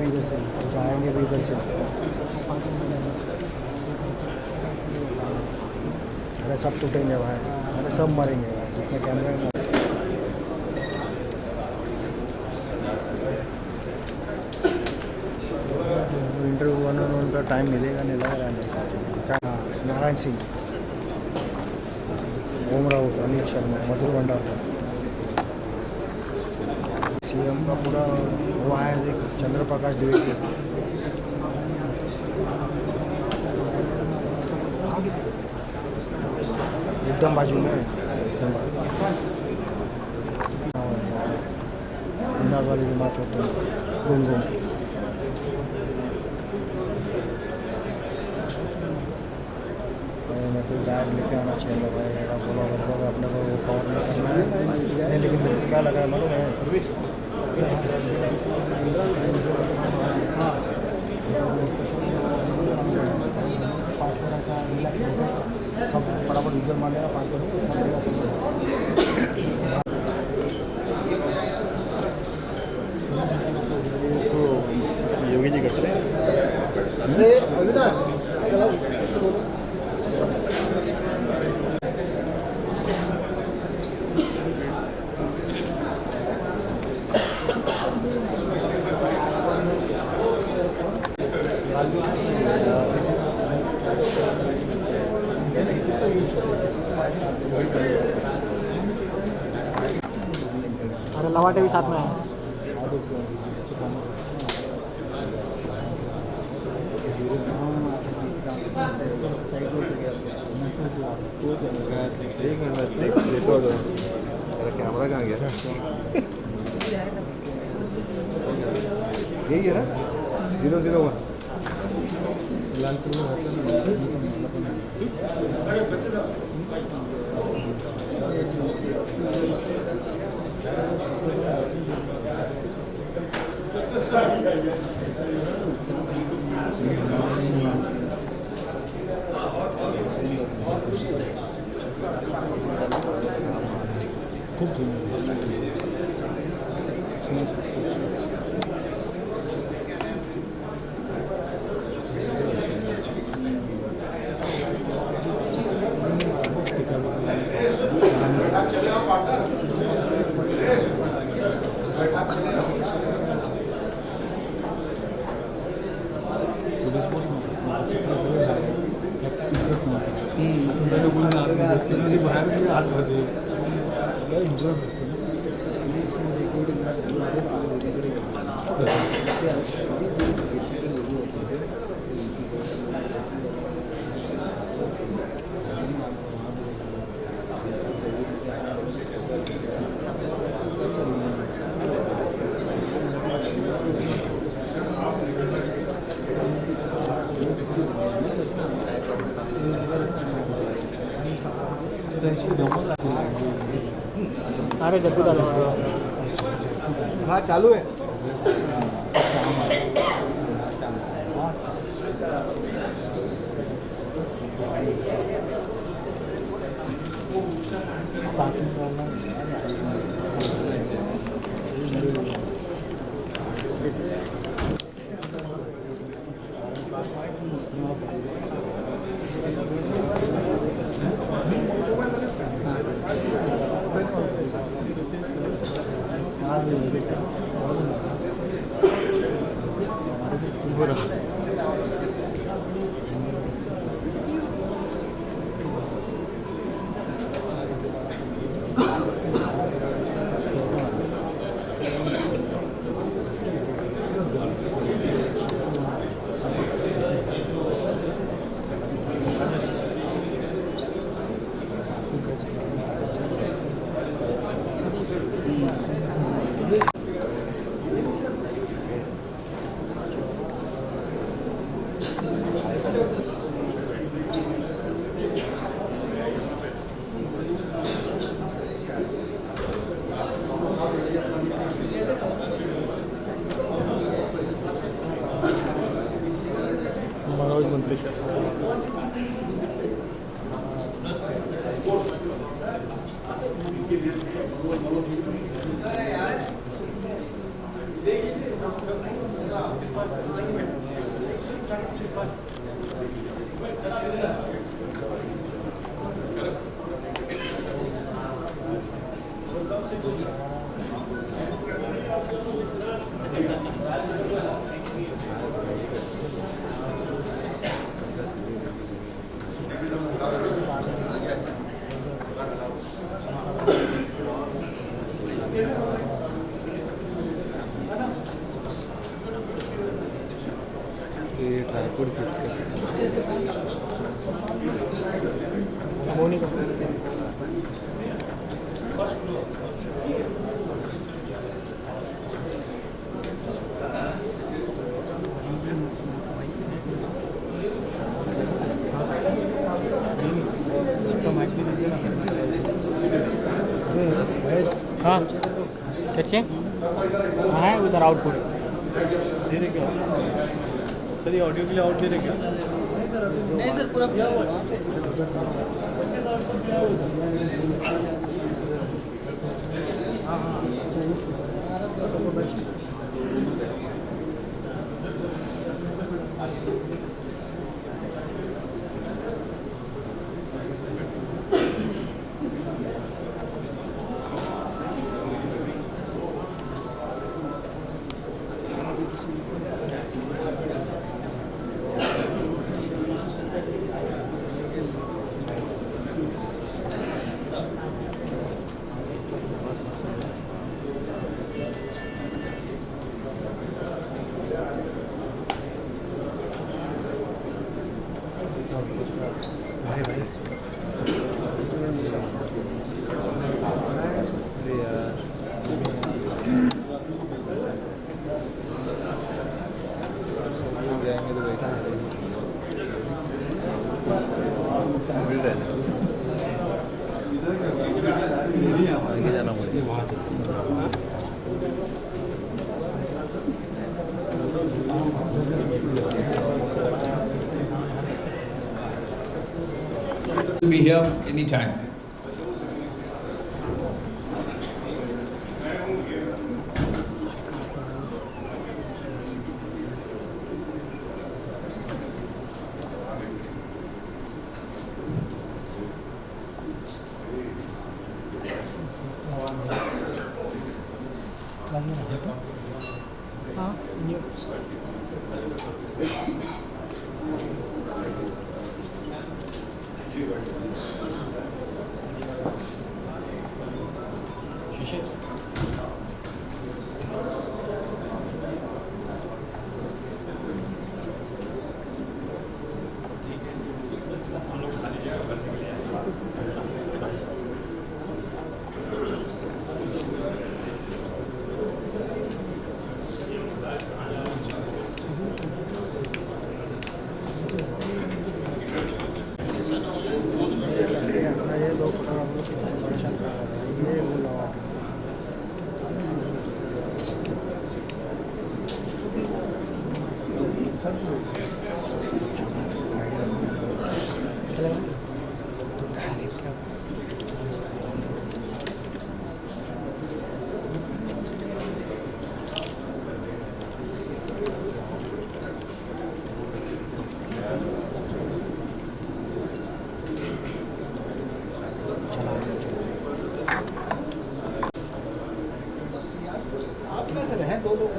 इधर से जाएंगे भी इधर से। अरे सब टूटेंगे भाई, अरे सब मरेंगे भाई जितने कैमरे में। इंटरव्यू 1 का टाइम मिलेगा नहीं लग रहा है क्या। नारायण सिंह, ओम राउत, अनिल शर्मा, मधुर भंडार, सीएम का पूरा वो है देख, चंद्र प्रकाश द्विवेदी एकदम बाजू में, एकदम वाली माच होते हैं घूम घूम। मैं कोई बैग लेके आना चाहिए भाई, बोला लगभग अपने को वो कवर नहीं करना है नहीं, लेकिन मेरे को क्या लग रहा है मालूम है, सर्विस सब बराबर डीजल मार लेना 5 योगी जी करते अरे लवाटे भी साथ में है। कैमरा कहाँ गया यही है ना 001 खूब अरे जब डालो हाँ चालू है। ये ट्रांसपोर्ट किसका मोनी का हाँ क्या चाहिए हाँ है उधर आउटपुट दे रहे क्या सर ये ऑडियो के लिए आउट दे रहे क्या नहीं सर पूरा किया हुआ भाई भाई अरे यार जाएंगे तो वैसा मिल रहा है आगे जाना मुझे वहाँ be here anytime. हाँ न्यू ये दो फोटोग्राफर परेशान कर रहा है ये वो लगा आप में से हैं दो लोग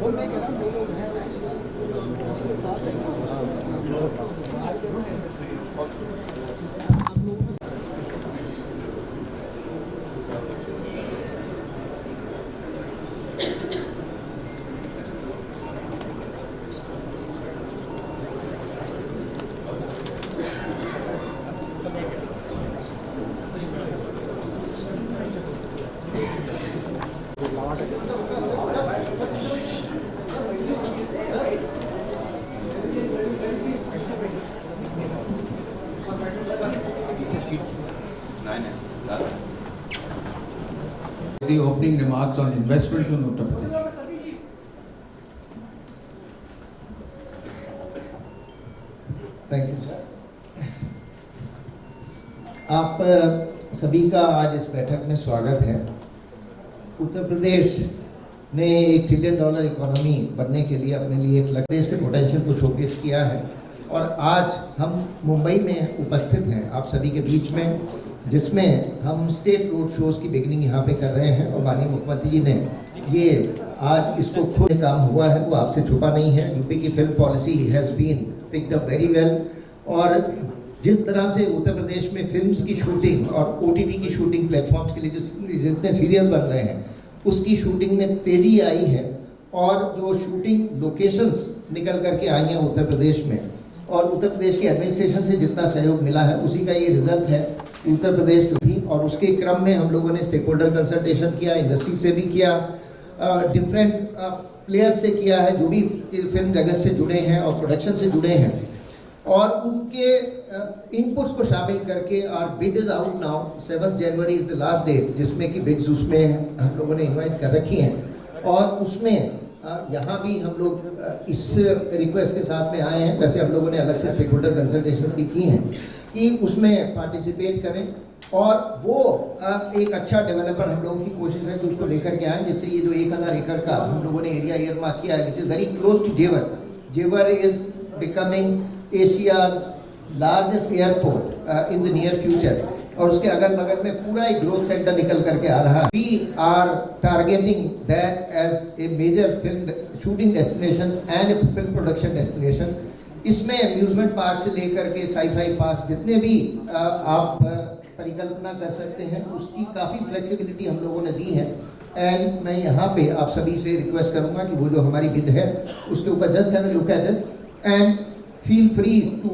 वो मैं कह रहा हूँ दो लोग हैं उसके साथ The opening remarks on investments in Uttar Pradesh. Thank you sir. आप सभी का आज इस बैठक में स्वागत है। उत्तर प्रदेश ने $1 ट्रिलियन इकोनॉमी बनने के लिए अपने लिए एक लक्ष्य इसके पोटेंशियल को शोकेस किया है और आज हम मुंबई में उपस्थित हैं आप सभी के बीच में जिसमें हम स्टेट रोड शोज की बिगनिंग यहाँ पे कर रहे हैं और माननीय मुख्यमंत्री जी ने ये आज इसको खुद काम हुआ है, वो आपसे छुपा नहीं है। यूपी की film policy has been picked up very well, और जिस तरह से उत्तर प्रदेश में फिल्म्स की शूटिंग और ओटीटी की शूटिंग प्लेटफॉर्म्स के लिए जितने सीरियल्स बन रहे हैं उसकी शूटिंग में तेजी आई है, और जो शूटिंग लोकेशंस निकल करके आई हैं उत्तर प्रदेश में, और उत्तर प्रदेश के एडमिनिस्ट्रेशन से जितना सहयोग मिला है उसी का ये रिजल्ट है। उत्तर प्रदेश जो थी, और उसके क्रम में हम लोगों ने स्टेक होल्डर कंसल्टेशन किया, इंडस्ट्री से भी किया, डिफरेंट प्लेयर्स से किया है जो भी फिल्म जगत से जुड़े हैं और प्रोडक्शन से जुड़े हैं, और उनके इनपुट्स को शामिल करके और bid is out now. 7 January is the last date जिसमें कि बिड्स उसमें हम लोगों ने इनवाइट कर रखी हैं, और उसमें यहाँ भी हम लोग इस रिक्वेस्ट के साथ में आए हैं। वैसे हम लोगों ने अलग से स्टेक होल्डर कंसल्टेशन भी की हैं कि उसमें पार्टिसिपेट करें, और वो एक अच्छा डेवलपर हम लोगों की कोशिश है कि उसको लेकर के आए, जिससे ये जो 1000 एकड़ का हम लोगों ने एरिया ईयरमार्क किया है, which is very close to Jewar. Jewar is becoming Asia's largest airport in the near future, और उसके अगल बगल में पूरा एक ग्रोथ सेंटर निकल करके आ रहा है। We are targeting that as a major film shooting destination and a film production destination. इसमें अम्यूजमेंट पार्क से लेकर के साई-फाई पार्क जितने भी आप परिकल्पना कर सकते हैं, उसकी काफ़ी फ्लेक्सिबिलिटी हम लोगों ने दी है। एंड मैं यहाँ पे आप सभी से रिक्वेस्ट करूँगा कि वो जो हमारी बिड है उसके ऊपर just have a look at it and feel free to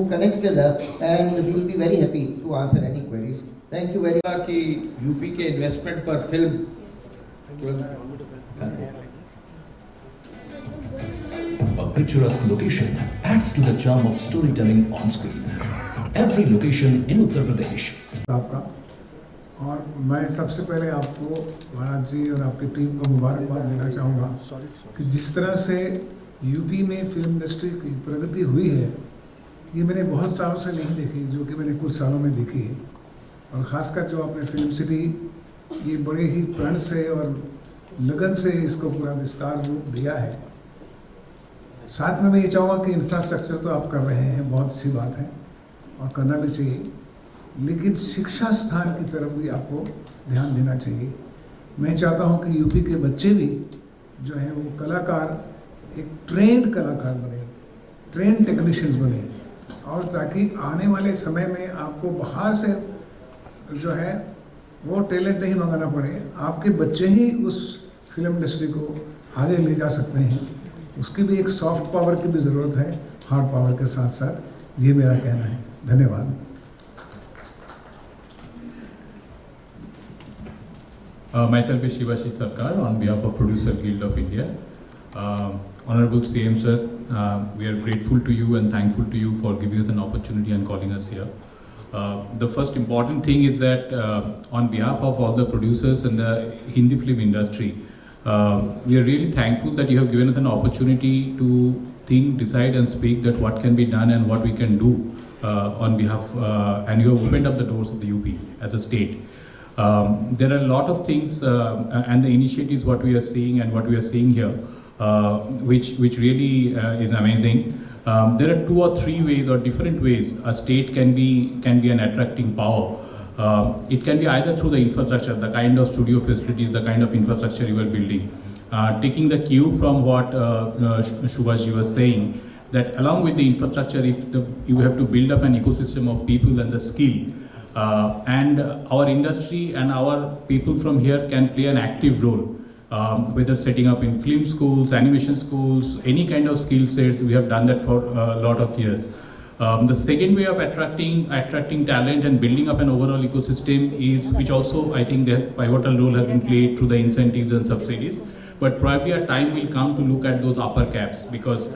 connect with us, and we will be very happy to answer any queries. Thank you very much. कि यूपी के इन्वेस्टमेंट पर film A picturesque location adds to the charm of storytelling on screen. Every location in Uttar Pradesh. आपका, और मैं सबसे पहले आपको महाराज जी और आपकी टीम को मुबारकबाद देना चाहूँगा कि जिस तरह से यूपी में फिल्म इंडस्ट्री की प्रगति हुई है, ये मैंने बहुत सालों से नहीं देखी, जो कि मैंने कुछ सालों में देखी है। और ख़ासकर जो आपने फिल्म सिटी, ये बड़े ही प्रण से और लगन से इसको पूरा विस्तार रूप दिया है। साथ में मैं ये चाहूँगा कि इंफ्रास्ट्रक्चर तो आप कर रहे हैं, बहुत अच्छी बात है और करना भी चाहिए, लेकिन शिक्षा स्थान की तरफ भी आपको ध्यान देना चाहिए। मैं चाहता हूँ कि यूपी के बच्चे भी जो हैं वो कलाकार, एक ट्रेंड कलाकार बने, ट्रेंड टेक्नीशियंस बने, और ताकि आने वाले समय में आपको बाहर से जो है वो टैलेंट नहीं मंगाना पड़े, आपके बच्चे ही उस फिल्म इंडस्ट्री को आगे ले जा सकते हैं। उसकी भी एक सॉफ्ट पावर की भी ज़रूरत है, हार्ड पावर के साथ साथ। ये मेरा कहना है। धन्यवाद। Myself is Shivashit Sarkar on behalf of Producer Guild of India. Honorable CM sir, we are grateful to you and thankful to you for giving us an opportunity and calling us here. The first important thing is that on behalf of all the producers in the Hindi film industry, we are really thankful that you have given us an opportunity to think, decide and speak that what can be done and what we can do on behalf, and you have opened up the doors of the UP as a state. There are a lot of things and the initiatives what we are seeing and what we are seeing here, which really is amazing. There are 2 or 3 ways or different ways a state can be an attracting power. It can be either through the infrastructure, the kind of studio facilities, the kind of infrastructure you are building. Taking the cue from what Shubhashi was saying, that along with the infrastructure, you have to build up an ecosystem of people and the skill. And our industry and our people from here can play an active role, whether setting up in film schools, animation schools, any kind of skill sets. We have done that for a lot of years. The second way of attracting talent and building up an overall ecosystem is, which also I think the pivotal role has been played through the incentives and subsidies. But probably a time will come to look at those upper caps, because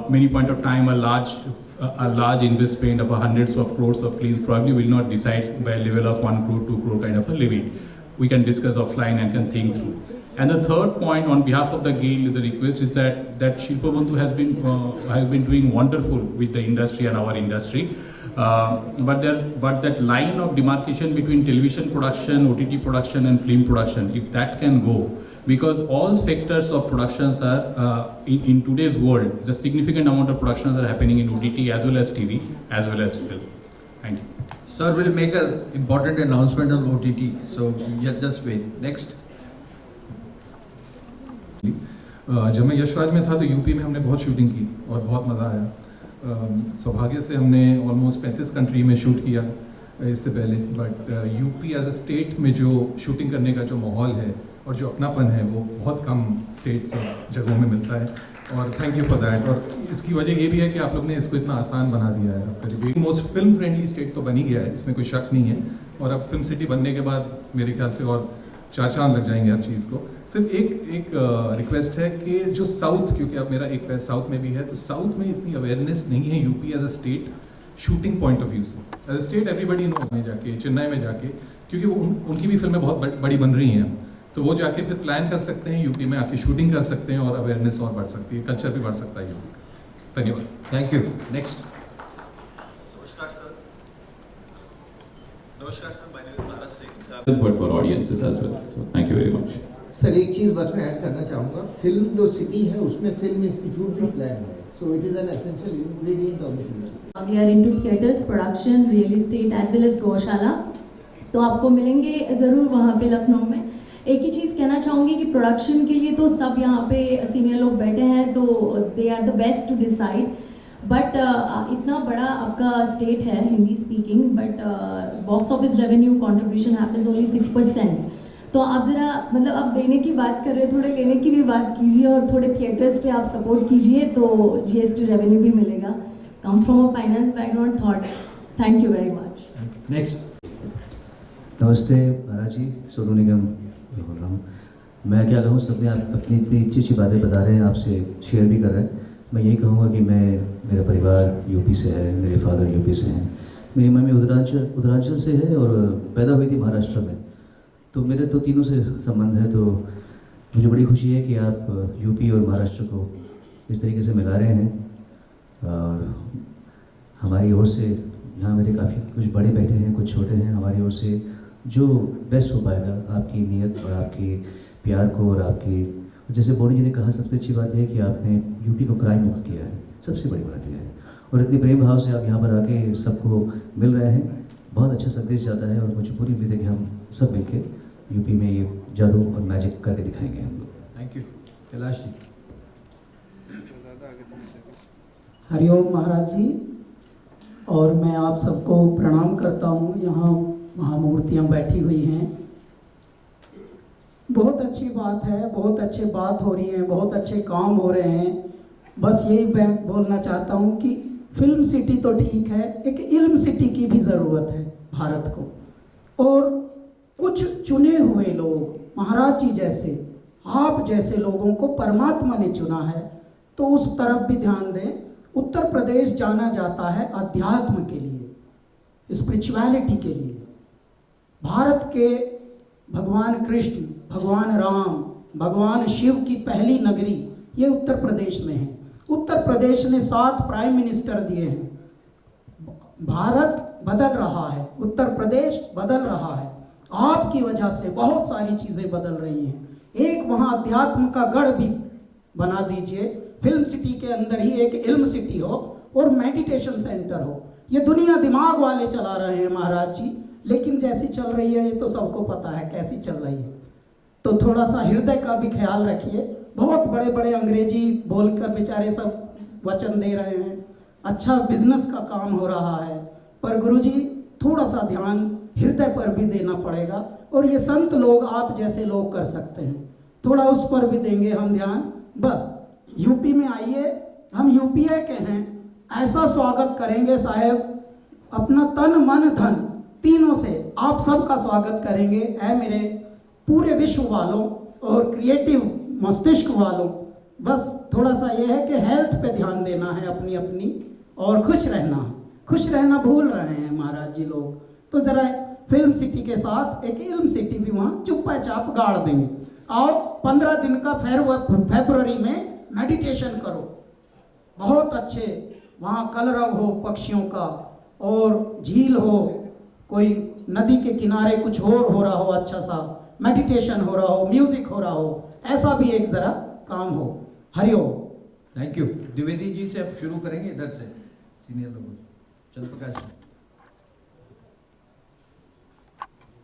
many point of time a large investment of hundreds of crores of films probably will not decide by a level of 1 crore, 2 crore kind of a living. We can discuss offline and can think through. And the third point on behalf of the guild, the request is that Shilpa Bandhu has been doing wonderful with the industry and our industry. But that line of demarcation between television production, OTT production and film production, if that can go, because all sectors of productions are in today's world, the significant amount of productions are happening in OTT as well as TV as well as film. Thank you. Sir will make an important announcement on OTT. So just wait. Next. जब मैं यशराज में था तो UP में हमने बहुत shooting की और बहुत मज़ा आया। सौभाग्य से हमने ऑलमोस्ट 35 कंट्री में शूट किया इससे पहले, but UP as a state में जो शूटिंग करने का जो माहौल है और जो अपनापन है वो बहुत कम स्टेट्स और जगहों में मिलता है, और थैंक यू फॉर दैट। और इसकी वजह ये भी है कि आप लोग ने इसको इतना आसान बना दिया है। आपका review most film friendly state तो बन ही गया है, इसमें कोई शक नहीं है, और अब फिल्म सिटी बनने के बाद मेरे ख्याल से और 4 चांद लग जाएंगे हर चीज़ को। सिर्फ एक रिक्वेस्ट है कि जो साउथ, क्योंकि अब मेरा एक पैर साउथ में भी है, तो साउथ में इतनी अवेयरनेस नहीं है UP as a state shooting point of view से। As a state everybody know में जाके, चेन्नई में जाके, क्योंकि वो उनकी भी फिल्में बहुत बड़ी बन रही हैं, तो वो जाके फिर प्लान कर सकते हैं, यूपी में आके शूटिंग कर सकते हैं और अवेयरनेस और बढ़ सकती है, कल्चर भी बढ़ सकता है यूपी। धन्यवाद। Thank you. Next. Namaskar sir. Namaskar sir. My name is Manas Singh. But for audiences as well. So thank you very much. Sir एक चीज़ बस मैं ऐड करना चाहूँगा, फिल्म जो सिटी है उसमें फिल्म इंस्टीट्यूट भी प्लान है, so it is an essential ingredient of the film. We are into theatres, production, real estate as well as gaushala, तो आपको मिलेंगे ज़रूर वहाँ पे लखनऊ में। एक ही चीज़ कहना चाहूँगी कि प्रोडक्शन के लिए तो सब यहाँ पे सीनियर लोग बैठे हैं, तो they are the best to decide, but इतना बड़ा आपका स्टेट है Hindi speaking, but box office revenue contribution happens only 6%। तो आप ज़रा मतलब अब देने की बात कर रहे हैं, थोड़े लेने की भी बात कीजिए और थोड़े थिएटर्स पे आप सपोर्ट कीजिए, तो GST रेवेन्यू भी मिलेगा। Come from a finance background thought. Thank you very much. Next. नमस्ते महाराज जी, सोनू निगम बोल रहा हूँ। मैं क्या कहूँ, सबने आप अपनी इतनी अच्छी बातें बता रहे हैं, आपसे शेयर भी कर रहे हैं। मैं यही कहूँगा कि मेरा परिवार यूपी से है, मेरे फादर यूपी से हैं, मेरी मम्मी उत्तरांचल से है और पैदा हुई थी महाराष्ट्र में, तो मेरे तो तीनों से संबंध है। तो मुझे बड़ी खुशी है कि आप यूपी और महाराष्ट्र को इस तरीके से मिला रहे हैं, और हमारी ओर से यहाँ मेरे काफ़ी कुछ बड़े बैठे हैं, कुछ छोटे हैं, हमारी ओर से जो बेस्ट हो पाएगा आपकी नीयत और आपकी प्यार को और आपकी, जैसे बोनी जी ने कहा, सबसे अच्छी बात यह है कि आपने यूपी को क्राइम मुक्त किया है, सबसे बड़ी बात यह है, और इतने प्रेम भाव से आप यहाँ पर आके सबको मिल रहे हैं, बहुत अच्छा संदेश जाता है। और मुझे पूरी उम्मीद है कि हम सब मिलके यूपी में ये जादू और मैजिक करके दिखाएंगे हम लोग। Thank you. कैलाश जी। हरिओम महाराज जी, और मैं आप सबको प्रणाम करता हूँ। यहाँ महामूर्तियाँ बैठी हुई हैं, बहुत अच्छी बात है, बहुत अच्छी बात हो रही है, बहुत अच्छे काम हो रहे हैं। बस यही मैं बोलना चाहता हूँ कि फिल्म सिटी तो ठीक है, एक इल्म सिटी की भी ज़रूरत है भारत को, और कुछ चुने हुए लोग, महाराज जी जैसे, आप जैसे लोगों को परमात्मा ने चुना है, तो उस तरफ भी ध्यान दें। उत्तर प्रदेश जाना जाता है अध्यात्म के लिए, स्पिरिचुअलिटी के लिए। भारत के भगवान कृष्ण, भगवान राम, भगवान शिव की पहली नगरी ये उत्तर प्रदेश में है। उत्तर प्रदेश ने 7 प्राइम मिनिस्टर दिए हैं। भारत बदल रहा है, उत्तर प्रदेश बदल रहा है, आपकी वजह से बहुत सारी चीज़ें बदल रही हैं। एक वहाँ अध्यात्म का गढ़ भी बना दीजिए, फिल्म सिटी के अंदर ही एक इल्म सिटी हो और मेडिटेशन सेंटर हो। ये दुनिया दिमाग वाले चला रहे हैं महाराज जी, लेकिन जैसी चल रही है ये तो सबको पता है कैसी चल रही है, तो थोड़ा सा हृदय का भी ख्याल रखिए। बहुत बड़े बड़े अंग्रेजी बोलकर बेचारे सब वचन दे रहे हैं, अच्छा बिजनेस का काम हो रहा है, पर गुरुजी थोड़ा सा ध्यान हृदय पर भी देना पड़ेगा, और ये संत लोग आप जैसे लोग कर सकते हैं, थोड़ा उस पर भी देंगे हम ध्यान। बस यूपी में आइए, हम यूपीए के हैं, ऐसा स्वागत करेंगे साहेब, अपना तन मन धन तीनों से आप सबका स्वागत करेंगे। ऐ मेरे पूरे विश्व वालों और क्रिएटिव मस्तिष्क वालों, बस थोड़ा सा ये है कि हेल्थ पे ध्यान देना है अपनी अपनी, और खुश रहना भूल रहे हैं महाराज जी लोग, तो जरा फिल्म सिटी के साथ एक इल्म सिटी भी वहाँ चुप्पा चाप गाड़ देंगे। और 15 दिन का फरवरी में मेडिटेशन करो, बहुत अच्छे वहाँ कलरव हो पक्षियों का, और झील हो, कोई नदी के किनारे कुछ और हो रहा हो, अच्छा सा मेडिटेशन हो रहा हो, म्यूजिक हो रहा हो, ऐसा भी एक जरा काम हो। हरिओम। Thank you. द्विवेदी जी से अब शुरू करेंगे, इधर से सीनियर लोग। चल प्रकाश।